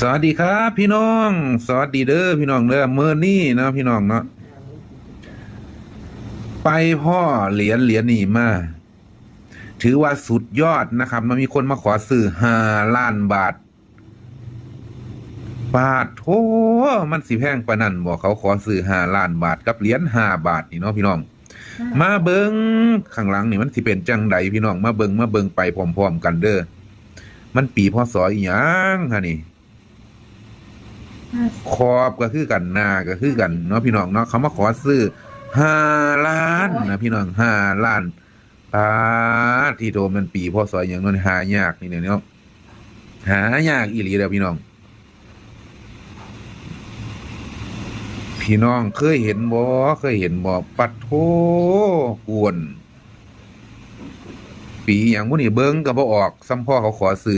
สวัสดีครับพี่น้องสวัสดีเด้อพี่น้องเด้อเมื่อนี้นะพี่น้องเนาะไปพ่อเหรียญนี่มาถือว่าสุดยอดนะครับมันมีคนมาขอซื้อ5 ล้านบาทโธ่มันสิแพงปานนั้นบอกเขาขอซื้อ5 ล้านบาทกับเหรียญ5 บาทนี่เนาะพี่น้องมาเบิงข้างหลังนี่มันสิเป็นจังใดพี่น้องมาเบิงไปพร้อมๆกันเด้อมันปีพศอีหยังฮะนี่ขอบก็คือกันหน้าก็คือกันเนาะพี่น้องเนาะเขามาขอซื้อ5 ล้านนะพี่น้อง5 ล้านที่โดมันปีพศอย่างนั้นหายากนี่เนาะหายากอีหลีเด้อพี่น้องเคยเห็นบ่ปัดโธกวนปีอย่างพวกนี้เบิ่งก็บ่ออกซ้ำพ่อเขาขอซื้อ